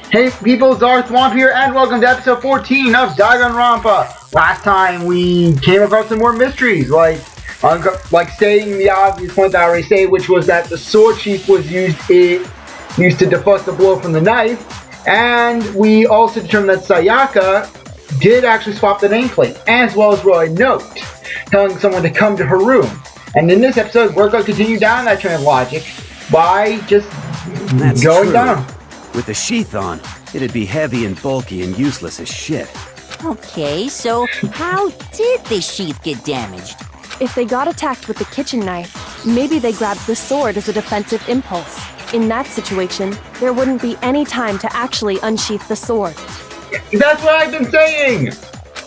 Hey people, Swamp here, and welcome to episode 14 of Danganronpa. Last time we came across some more mysteries, like stating the obvious point that I already say, which was that the sword sheath was used to deflect the blow from the knife, and we also determined that Sayaka did actually swap the nameplate, as well as wrote a note telling someone to come to her room. And in this episode, we're going to continue down that train of logic by just going down. With the sheath on, it'd be heavy and bulky and useless as shit. Okay, so how did the sheath get damaged? If they got attacked with the kitchen knife, maybe they grabbed the sword as a defensive impulse. In that situation, there wouldn't be any time to actually unsheath the sword. That's what I've been saying!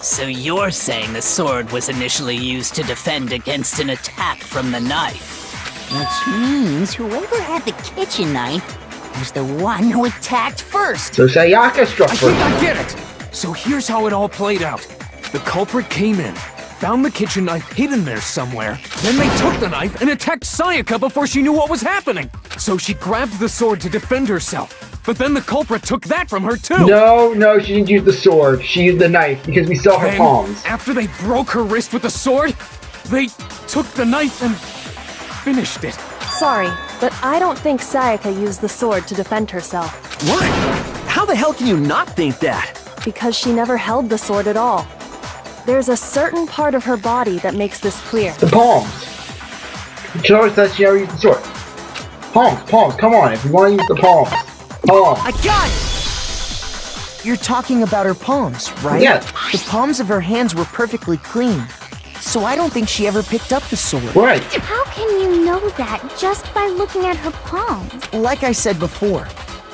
So you're saying the sword was initially used to defend against an attack from the knife? Which means whoever had the kitchen knife was the one who attacked first. So Sayaka struck I first. think I get it! So here's how it all played out. The culprit came in, found the kitchen knife hidden there somewhere, then they took the knife and attacked Sayaka before she knew what was happening. So she grabbed the sword to defend herself, but then the culprit took that from her too. No, she didn't use the sword. She used the knife because we saw her Then, palms. after they broke her wrist with the sword, they took the knife and finished it. Sorry, but I don't think Sayaka used the sword to defend herself. What? How the hell can you not think that? Because she never held the sword at all. There's a certain part of her body that makes this clear. The palms. She always said she never used the sword. Palms, come on, if you want to use the palms. Palms. I got it! You're talking about her palms, right? Yes. The palms of her hands were perfectly clean, so I don't think she ever picked up the sword. Right. How can you know that just by looking at her palms? Like I said before,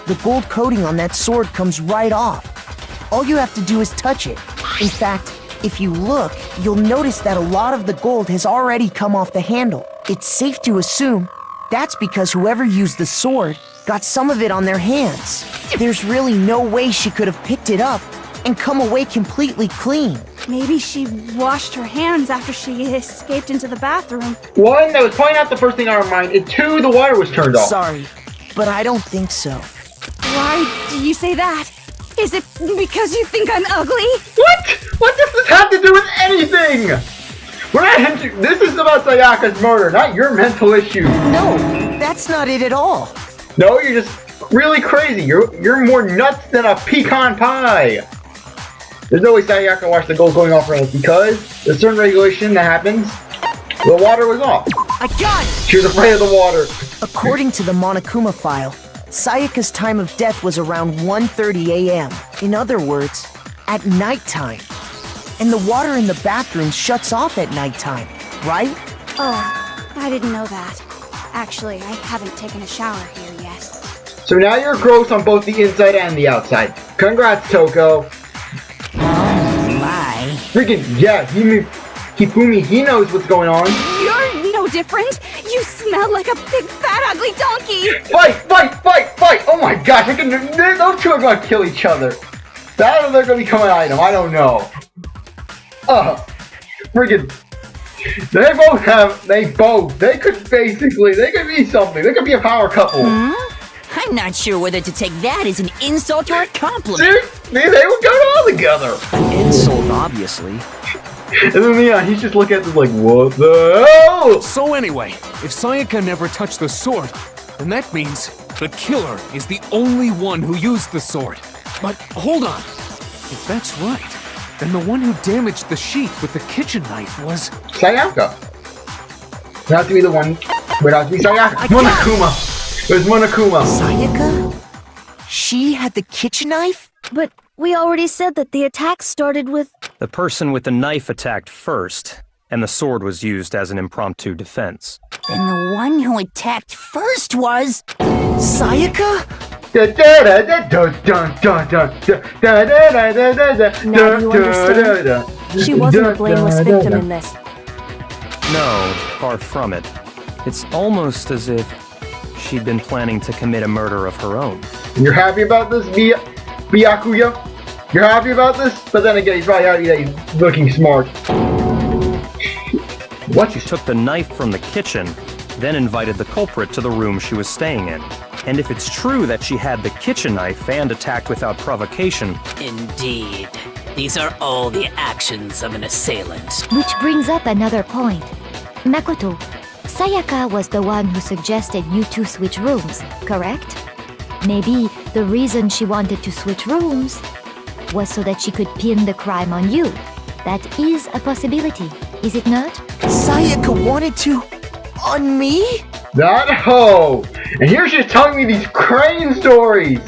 the gold coating on that sword comes right off. All you have to do is touch it. In fact, if you look, you'll notice that a lot of the gold has already come off the handle. It's safe to assume that's because whoever used the sword got some of it on their hands. There's really no way she could have picked it up and come away completely clean. Maybe she washed her hands after she escaped into the bathroom. One, that was probably not the first thing on her mind, and two, the water was turned off. Sorry, but I don't think so. Why do you say that? Is it because you think I'm ugly? What? What does this have to do with anything? This is about Sayaka's murder, not your mental issues. No, that's not it at all. No, you're just really crazy. You're more nuts than a pecan pie. There's no way Sayaka watched the gold going off her hands because there's a certain regulation that happens. The water was off. I got it! She was afraid of the water. According to the Monokuma file, Sayaka's time of death was around 1:30 a.m. In other words, at nighttime. And the water in the bathroom shuts off at nighttime, right? Oh, I didn't know that. Actually, I haven't taken a shower here yet. So now you're gross on both the inside and the outside. Congrats, Toko. Oh my. Freaking, yeah, Hifumi, he knows what's going on. You're no different. You smell like a big fat ugly donkey. Fight! Oh my gosh, those two are going to kill each other. That or they're going to become an item, I don't know. Freaking, they could be something. They could be a power couple. I'm not sure whether to take that as an insult or a compliment. Dude, they would go all together. An insult, obviously. And then Leon, he's just looking at this like, what the hell? So anyway, if Sayaka never touched the sword, then that means the killer is the only one who used the sword. But hold on. If that's right, then the one who damaged the sheath with the kitchen knife was... Sayaka. It has to be the one. Would have to be Sayaka. Monokuma. It was Monokuma. Sayaka? She had the kitchen knife? But we already said that the attack started with... The person with the knife attacked first, and the sword was used as an impromptu defense. Then the one who attacked first was... Sayaka? Now you understand? She wasn't a blameless victim in this. No, far from it. It's almost as if she'd been planning to commit a murder of her own. You're happy about this, Byakuya? You're happy about this? But then again, he's probably happy that he's looking smart. What? She took the knife from the kitchen, then invited the culprit to the room she was staying in. And if it's true that she had the kitchen knife and attacked without provocation, Indeed. These are all the actions of an assailant. Which brings up another point. Makoto, Sayaka was the one who suggested you two switch rooms, correct? Maybe the reason she wanted to switch rooms was so that she could pin the crime on you. That is a possibility, is it not? Sayaka wanted to... on me? Not ho! And here she's telling me these crane stories!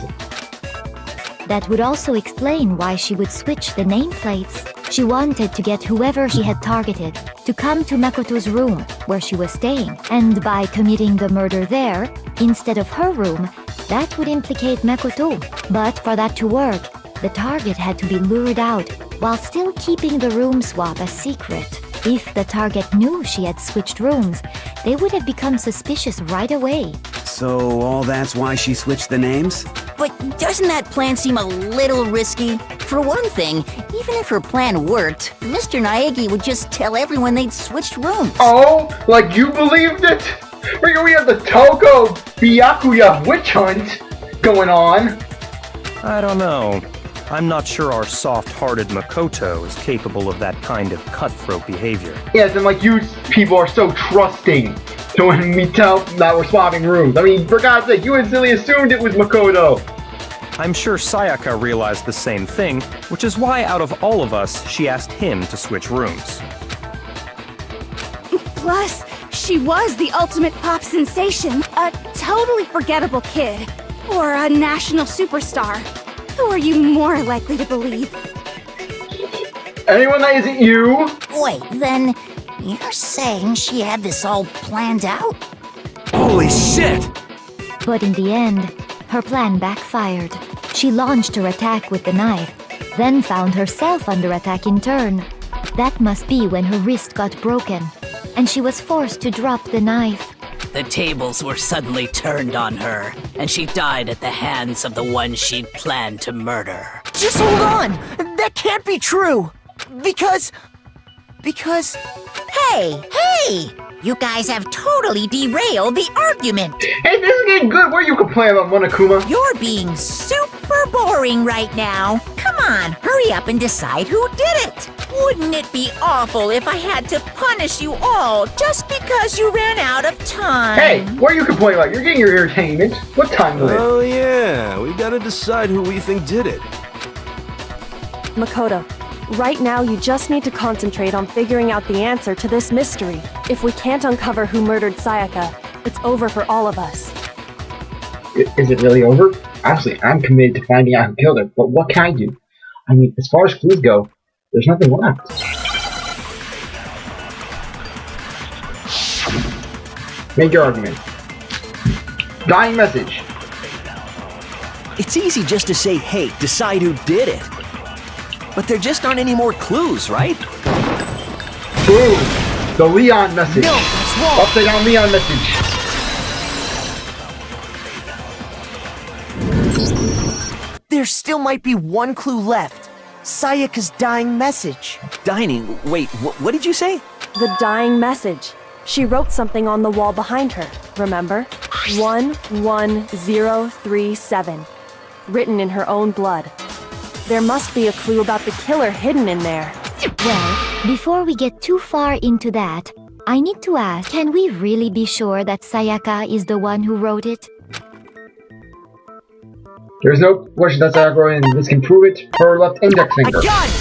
That would also explain why she would switch the nameplates. She wanted to get whoever she had targeted to come to Makoto's room, where she was staying. And by committing the murder there, instead of her room, that would implicate Makoto. But for that to work, the target had to be lured out, while still keeping the room swap a secret. If the target knew she had switched rooms, they would have become suspicious right away. So all that's why she switched the names? But doesn't that plan seem a little risky? For one thing, even if her plan worked, Mr. Naegi would just tell everyone they'd switched rooms. Oh, like you believed it? Figure we have the Toko Byakuya witch hunt going on. I don't know. I'm not sure our soft-hearted Makoto is capable of that kind of cutthroat behavior. Yes, and like you people are so trusting to when we tell that we're swapping rooms. I mean, for God's sake, you instantly assumed it was Makoto. I'm sure Sayaka realized the same thing, which is why out of all of us, she asked him to switch rooms. Plus, she was the ultimate pop sensation, a totally forgettable kid, or a national superstar. Who are you more likely to believe? Anyone that isn't you? Wait, then you're saying she had this all planned out? Holy shit! But in the end, her plan backfired. She launched her attack with the knife, then found herself under attack in turn. That must be when her wrist got broken, and she was forced to drop the knife. The tables were suddenly turned on her, and she died at the hands of the one she'd planned to murder. Just hold on! That can't be true! Because... Hey! You guys have totally derailed the argument. Hey, this is getting good. What are you complaining about, Monokuma? You're being super boring right now. Come on, hurry up and decide who did it. Wouldn't it be awful if I had to punish you all just because you ran out of time? Hey, what are you complaining about? You're getting your entertainment. What time is it? Oh yeah, we gotta decide who we think did it. Makoto, right now you just need to concentrate on figuring out the answer to this mystery. If we can't uncover who murdered Sayaka, it's over for all of us. Is it really over? Honestly, I'm committed to finding out who killed her, but what can I do? I mean, as far as clues go, there's nothing left. Make your argument. Dying message. It's easy just to say, hey, decide who did it. But there just aren't any more clues, right? Boom! The Leon message. No, that's wrong. Upside down Leon message. There still might be one clue left. Sayaka's dying message. Dining, wait, what did you say? The dying message. She wrote something on the wall behind her, remember? 11037. Written in her own blood. There must be a clue about the killer hidden in there. Well, before we get too far into that, I need to ask, can we really be sure that Sayaka is the one who wrote it? There's no question that Sayaka wrote it, and this can prove it. Her left index finger. I got it!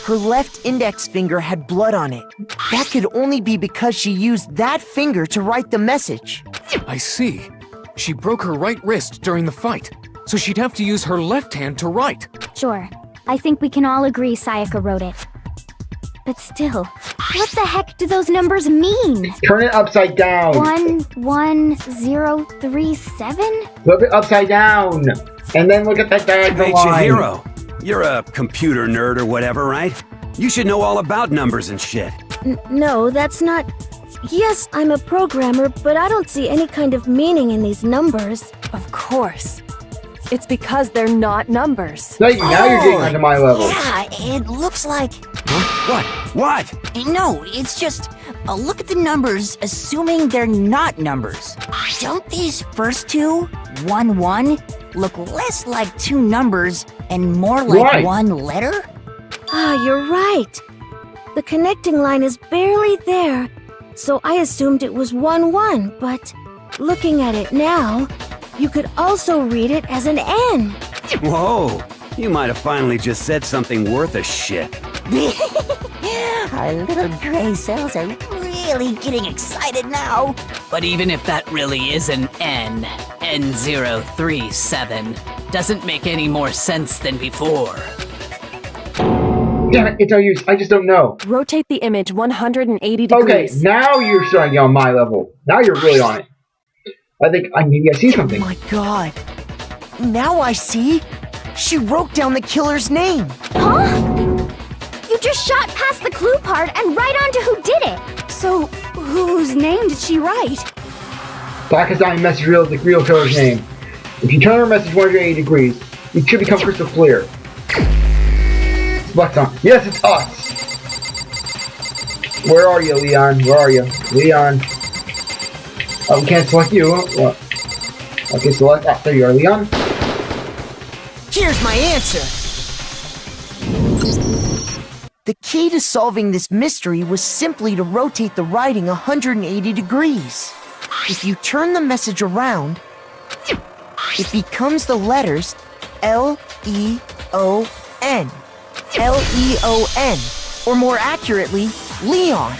Her left index finger had blood on it. That could only be because she used that finger to write the message. I see. She broke her right wrist during the fight, so she'd have to use her left hand to write. Sure. I think we can all agree Sayaka wrote it. But still, what the heck do those numbers mean? Turn it upside down. 11037? Flip it upside down. And then look at that diagonal Hey, line. Chihiro, you're a computer nerd or whatever, right? You should know all about numbers and shit. No, that's not... Yes, I'm a programmer, but I don't see any kind of meaning in these numbers. Of course. It's because they're not numbers. Now you're getting onto my level. Yeah, it looks like... Huh? What? No, it's just... look at the numbers, assuming they're not numbers. Don't these first two, 1, 1, look less like two numbers and more like one letter? Ah, you're right. The connecting line is barely there, so I assumed it was 1, 1, but looking at it now, you could also read it as an N. Whoa, you might have finally just said something worth a shit. Our little gray cells are really getting excited now. But even if that really is an N, N037, doesn't make any more sense than before. Damn it, it's no use. I just don't know. Rotate the image 180 degrees. Okay, now you're starting to get on my level. Now you're really on it. I think maybe I see something. Oh my god. Now I see. She wrote down the killer's name. Huh? You just shot past the clue part and right onto who did it. So, whose name did she write? Pakistani message reveals the real killer's name. If you turn her message 180 degrees, it should become crystal clear. What's on? Yes, it's us! Where are you, Leon? Where are you? Leon. Oh, we can't select you. What? Okay, select. Ah, there you are, Leon. Here's my answer. The key to solving this mystery was simply to rotate the writing 180 degrees. If you turn the message around, it becomes the letters L-E-O-N. L-E-O-N. Or more accurately, Leon.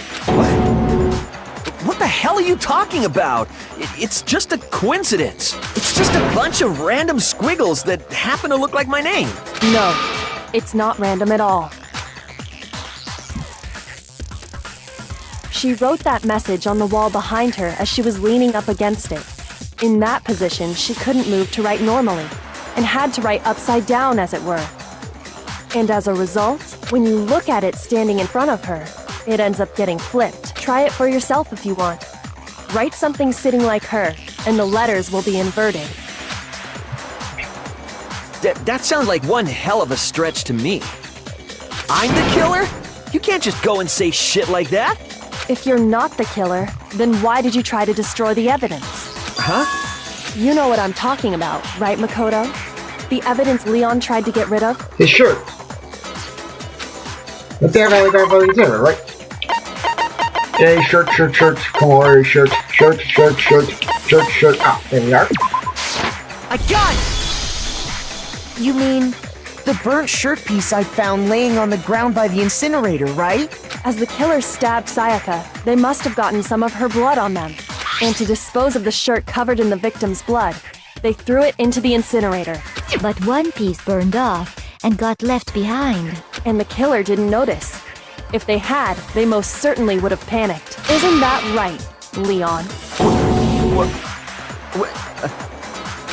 What the hell are you talking about? It's just a coincidence. It's just a bunch of random squiggles that happen to look like my name. No, it's not random at all. She wrote that message on the wall behind her as she was leaning up against it. In that position, she couldn't move to write normally, and had to write upside down, as it were. And as a result, when you look at it standing in front of her, it ends up getting flipped. Try it for yourself if you want. Write something sitting like her, and the letters will be inverted. That sounds like one hell of a stretch to me. I'm the killer? You can't just go and say shit like that. If you're not the killer, then why did you try to destroy the evidence? Huh? You know what I'm talking about, right, Makoto? The evidence Leon tried to get rid of? His shirt. Let's say I have a guy zero, right? Hey, shirt. Come on, shirt. Ah, there we are. I got it! You mean the burnt shirt piece I found laying on the ground by the incinerator, right? As the killer stabbed Sayaka, they must have gotten some of her blood on them. And to dispose of the shirt covered in the victim's blood, they threw it into the incinerator. But one piece burned off and got left behind. And the killer didn't notice. If they had, they most certainly would have panicked. Isn't that right, Leon?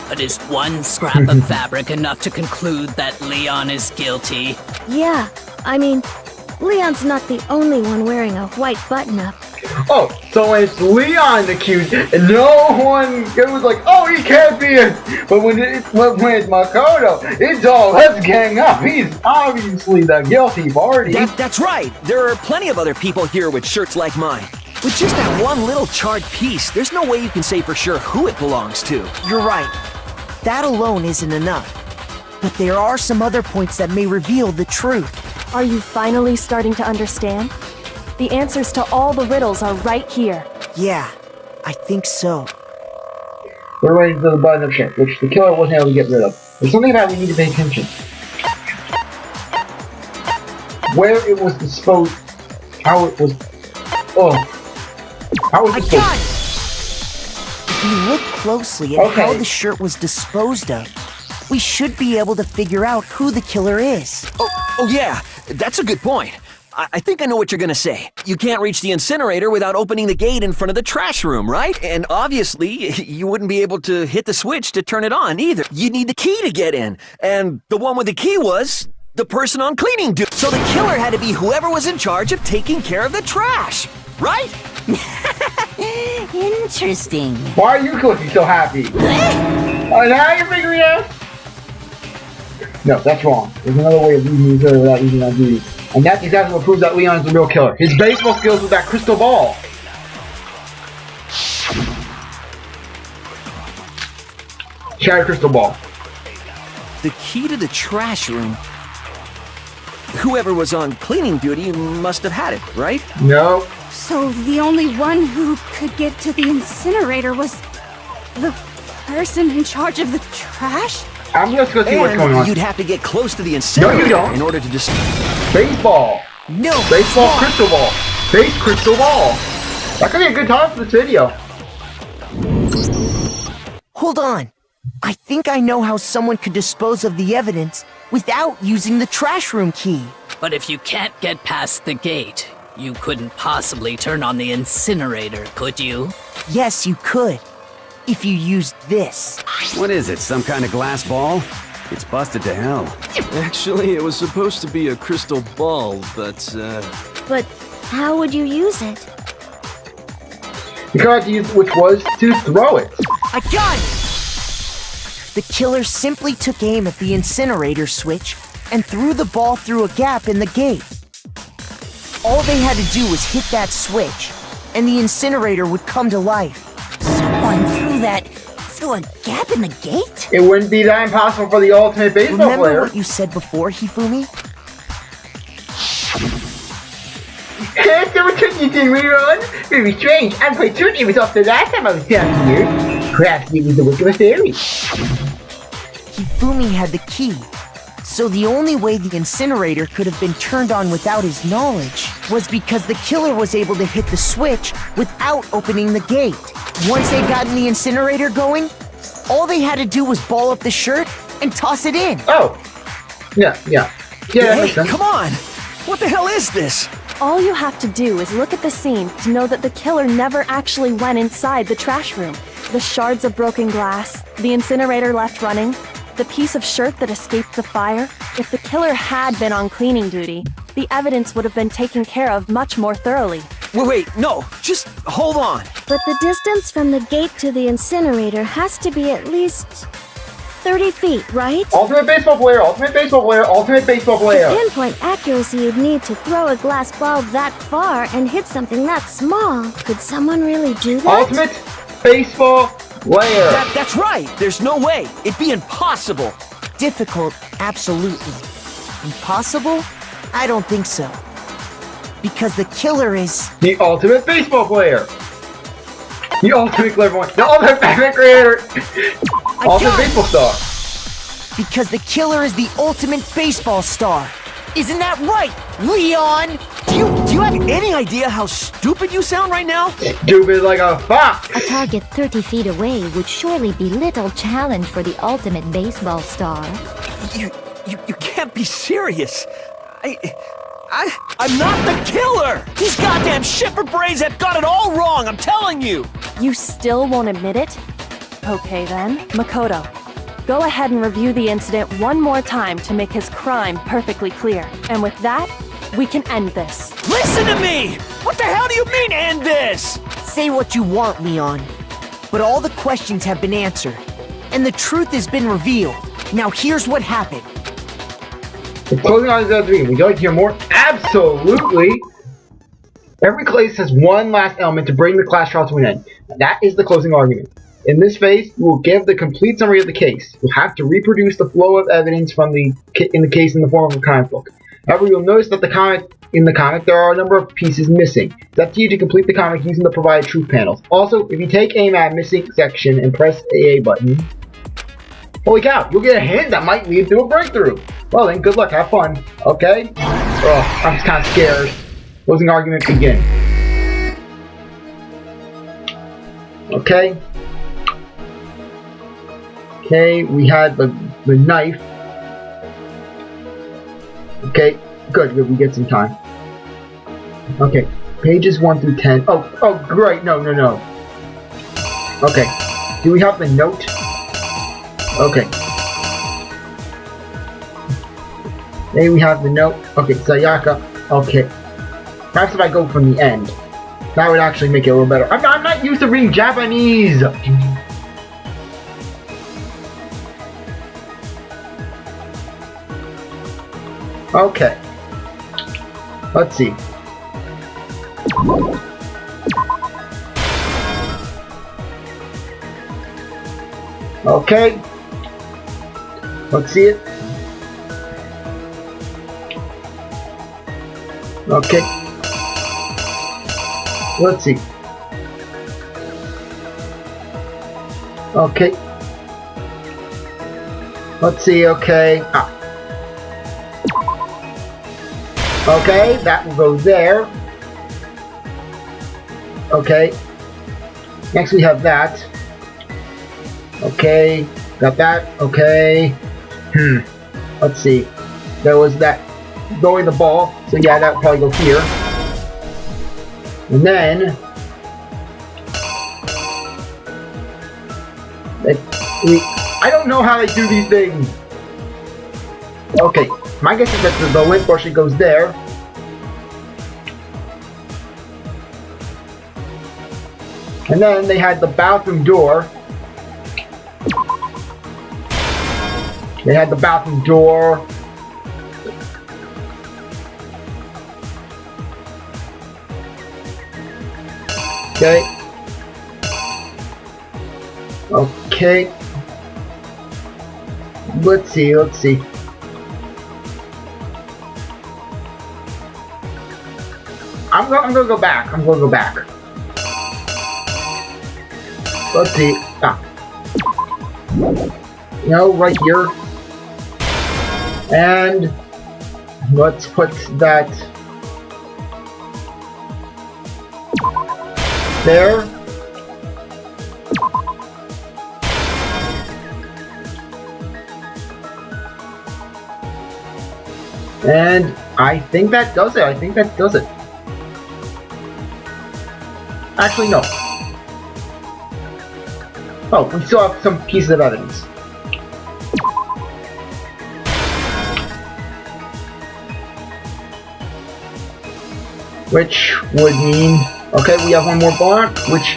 But is one scrap of fabric enough to conclude that Leon is guilty? Yeah, I mean, Leon's not the only one wearing a white button-up. Oh, so when it's Leon accused, and no one, it was like, oh, he can't be it. But when it's Makoto, it's all, let's gang up. He's obviously the guilty party. That's right. There are plenty of other people here with shirts like mine. With just that one little charred piece, there's no way you can say for sure who it belongs to. You're right. That alone isn't enough. But there are some other points that may reveal the truth. Are you finally starting to understand? The answers to all the riddles are right here. Yeah, I think so. We're waiting for the button of shit, which the killer wasn't able to get rid of. There's something about we need to pay attention. Where it was disposed, how it was. Oh, how was it disposed? I got it! If you look closely at how the shirt was disposed of, we should be able to figure out who the killer is. Oh yeah, that's a good point. I think I know what you're gonna say. You can't reach the incinerator without opening the gate in front of the trash room, right? And obviously, you wouldn't be able to hit the switch to turn it on either. You'd need the key to get in. And the one with the key was the person on cleaning duty. So the killer had to be whoever was in charge of taking care of the trash, right? Interesting. Why are you looking so happy? Oh, now you're figuring it out? No, that's wrong. There's another way of using the killer without using that duty. And that's exactly what proves that Leon is the real killer. His baseball skills with that crystal ball. Shattered crystal ball. The key to the trash room. Whoever was on cleaning duty must have had it, right? No. So the only one who could get to the incinerator was the person in charge of the trash? I'm just gonna see what's going on. You'd have to get close to the incinerator No, you don't. in order to just... Baseball. No. Baseball crystal ball. Base crystal ball. That could be a good time for this video. Hold on. I think I know how someone could dispose of the evidence without using the trash room key. But if you can't get past the gate, you couldn't possibly turn on the incinerator, could you? Yes, you could. If you used this. What is it, some kind of glass ball? It's busted to hell. Actually, it was supposed to be a crystal ball, but, But how would you use it? You got to use which was to throw it. I got it! The killer simply took aim at the incinerator switch and threw the ball through a gap in the gate. All they had to do was hit that switch, and the incinerator would come to life. Someone threw a gap in the gate? It wouldn't be that impossible for the ultimate baseball Remember player. what you said before, Hifumi? Someone took you to rerun? Very strange. I played 2 games off the last time I was down here. Perhaps it was the work of a fairy. Hifumi had the key, so the only way the incinerator could have been turned on without his knowledge was because the killer was able to hit the switch without opening the gate. Once they got the incinerator going, all they had to do was ball up the shirt and toss it in. Oh. Yeah, that Hey, makes sense. come on! What the hell is this? All you have to do is look at the scene to know that the killer never actually went inside the trash room. The shards of broken glass, the incinerator left running, the piece of shirt that escaped the fire. If the killer had been on cleaning duty, the evidence would have been taken care of much more thoroughly. Wait, no, just hold on. But the distance from the gate to the incinerator has to be at least 30 feet, right? Ultimate baseball player, ultimate baseball player, ultimate baseball player. To pinpoint accuracy, you'd need to throw a glass ball that far and hit something that small. Could someone really do that? Ultimate baseball player. That's right. There's no way. It'd be impossible. Difficult, absolutely. Impossible? I don't think so. Because the killer is... The ultimate baseball player. The ultimate clairvoyant. The ultimate Batman creator. Ultimate baseball star. Because the killer is the ultimate baseball star. Isn't that right, Leon? Do you have any idea how stupid you sound right now? Stupid like a fox. A target 30 feet away would surely be little challenge for the ultimate baseball star. You can't be serious. I'm not the killer! These goddamn shipper brains have got it all wrong, I'm telling you! You still won't admit it? Okay then, Makoto. Go ahead and review the incident one more time to make his crime perfectly clear. And with that, we can end this. Listen to me! What the hell do you mean, end this? Say what you want, Leon. But all the questions have been answered, and the truth has been revealed. Now here's what happened. The closing argument of the video. Would you like to hear more? Absolutely! Every case has one last element to bring the class trial to an end. That is the closing argument. In this phase, we will give the complete summary of the case. You'll have to reproduce the flow of evidence from the case in the form of a comic book. However, you'll notice that in the comic there are a number of pieces missing. It's up to you to complete the comic using the provided truth panels. Also, if you take aim at a missing section and press the A button, holy cow, you'll get a hint that might lead to a breakthrough. Well then, good luck, have fun. Okay? Oh, I'm just kind of scared. Closing argument begin. Okay. Okay, we had the knife. Okay, good, we get some time. Okay, pages 1 through 10. Oh, great, no. Okay, do we have the note? Okay. Maybe we have the note. Okay, Sayaka. Okay. Perhaps if I go from the end, that would actually make it a little better. I'm not used to reading Japanese! Okay. Let's see. Okay. Let's see it. Okay. Let's see. Okay. Let's see, okay. Ah. Okay, that will go there. Okay. Next we have that. Okay. Got that. Okay. Let's see. There was that going the ball. So yeah, that would probably go here. And then I don't know how they do these things. Okay, my guess is that the lint brush goes there. And then they had the bathroom door. They had the bathroom door. Okay. Okay. Let's see, let's see. I'm gonna go back. I'm gonna go back. Let's see. Ah. No, right here. And let's put that there. And I think that does it. I think that does it. Actually, no. Oh, we still have some pieces of evidence. Which would mean, okay, we have one more block, which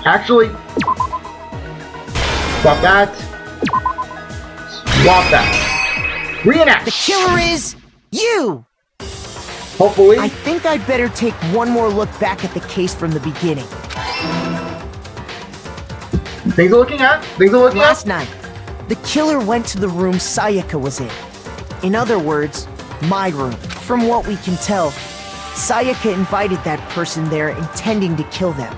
actually, swap that, swap that. Reenact! The killer is you! Hopefully. I think I'd better take one more look back at the case from the beginning. Things are looking up. Things are looking Last up. night, the killer went to the room Sayaka was in. In other words, my room. From what we can tell, Sayaka invited that person there intending to kill them.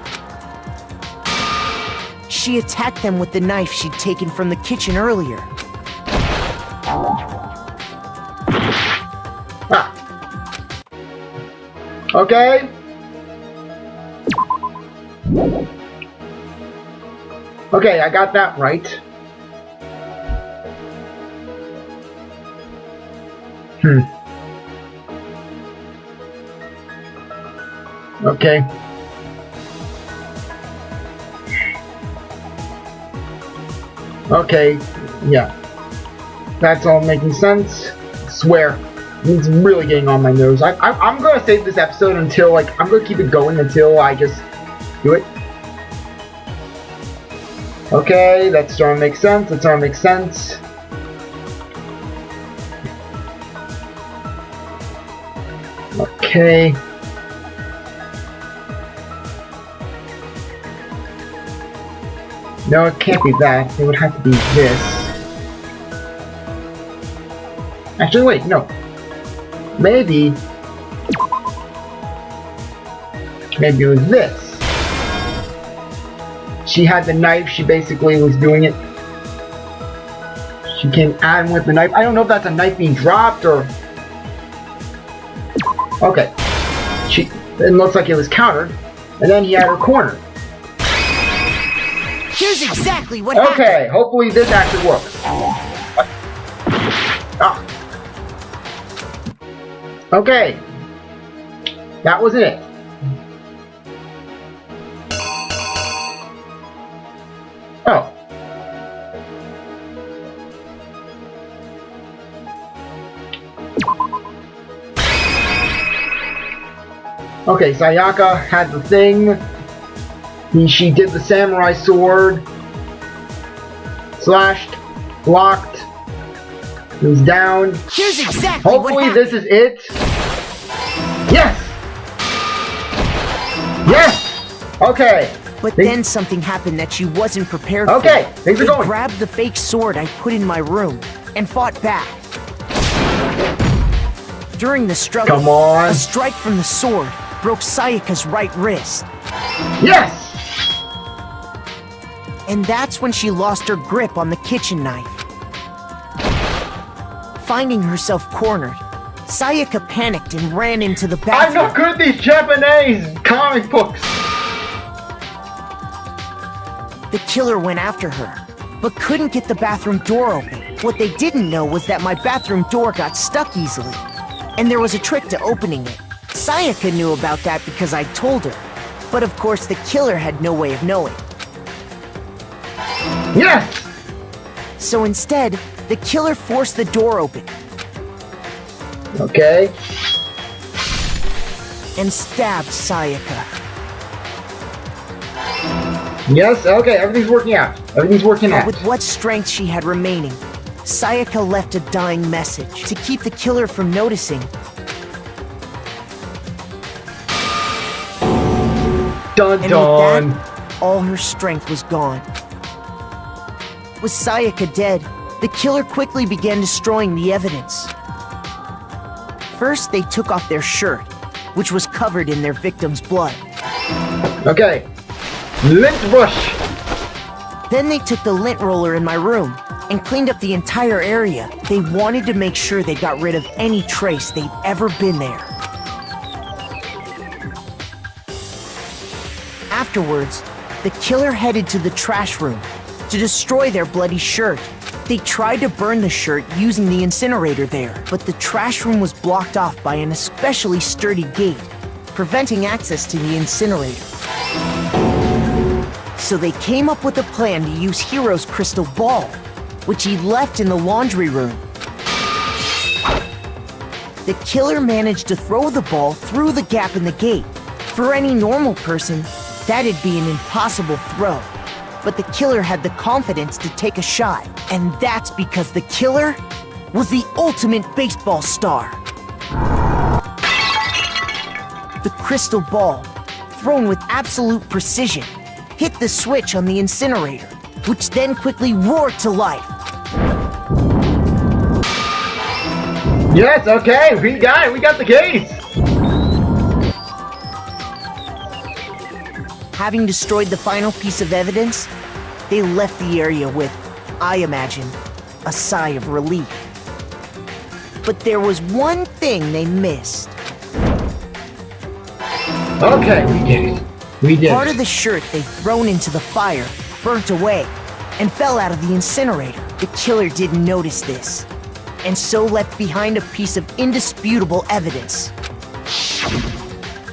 She attacked them with the knife she'd taken from the kitchen earlier. Ah. Okay. Okay, I got that right. Okay. Okay, yeah. That's all making sense. I swear. It's really getting on my nerves. I'm gonna save this episode until, like, I'm gonna keep it going until I just do it. Okay, that's starting to make sense. That's starting to make sense. Okay. No, it can't be that. It would have to be this. Actually, wait, no. Maybe it was this. She had the knife, she basically was doing it. She came at him with the knife. I don't know if that's a knife being dropped or... Okay. It looks like it was countered. And then he had her cornered. Here's exactly what happened. Okay, happened. hopefully this actually works. Ah. Okay. That was it. Oh. Okay, Sayaka had the thing. She did the samurai sword. Slashed. Blocked. It was down. Here's exactly Hopefully what this is it. Yes! Yes! Okay. But then something happened that she wasn't prepared for. Okay, things are going. They grabbed the fake sword I put in my room and fought back. During the struggle, Come on. a strike from the sword broke Sayaka's right wrist. Yes! And that's when she lost her grip on the kitchen knife. Finding herself cornered, Sayaka panicked and ran into the bathroom. I'm not good at these Japanese comic books! The killer went after her, but couldn't get the bathroom door open. What they didn't know was that my bathroom door got stuck easily, and there was a trick to opening it. Sayaka knew about that because I told her, but of course the killer had no way of knowing. Yes! So instead, the killer forced the door open. Okay. And stabbed Sayaka. Yes, okay, everything's working out. Everything's working But out. with what strength she had remaining, Sayaka left a dying message to keep the killer from noticing. Dun And dun! with that, all her strength was gone. With Sayaka dead, the killer quickly began destroying the evidence. First, they took off their shirt, which was covered in their victim's blood. Okay. Lint brush! Then they took the lint roller in my room and cleaned up the entire area. They wanted to make sure they got rid of any trace they'd ever been there. Afterwards, the killer headed to the trash room to destroy their bloody shirt. They tried to burn the shirt using the incinerator there, but the trash room was blocked off by an especially sturdy gate, preventing access to the incinerator. So they came up with a plan to use Hiro's crystal ball, which he left in the laundry room. The killer managed to throw the ball through the gap in the gate. For any normal person, that'd be an impossible throw. But the killer had the confidence to take a shot. And that's because the killer was the ultimate baseball star. The crystal ball, thrown with absolute precision, hit the switch on the incinerator, which then quickly roared to life. Yes, okay, we got the case! Having destroyed the final piece of evidence, they left the area with, I imagine, a sigh of relief. But there was one thing they missed. Okay, we did it. We did Part it. of the shirt they'd thrown into the fire burnt away and fell out of the incinerator. The killer didn't notice this, and so left behind a piece of indisputable evidence.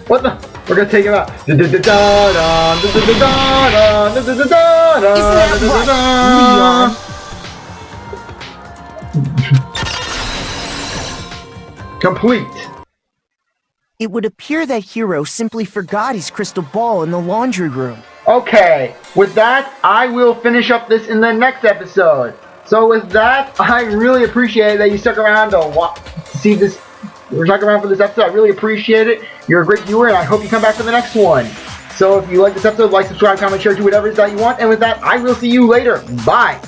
What the? We're gonna take him out. Isn't Isn't that right, Leon? Complete. It would appear that Hiro simply forgot his crystal ball in the laundry room. Okay, with that, I will finish up this in the next episode. So with that, I really appreciate that you stuck around to see this. We're stuck around for this episode. I really appreciate it. You're a great viewer, and I hope you come back for the next one. So if you like this episode, like, subscribe, comment, share, do whatever it is that you want. And with that, I will see you later. Bye.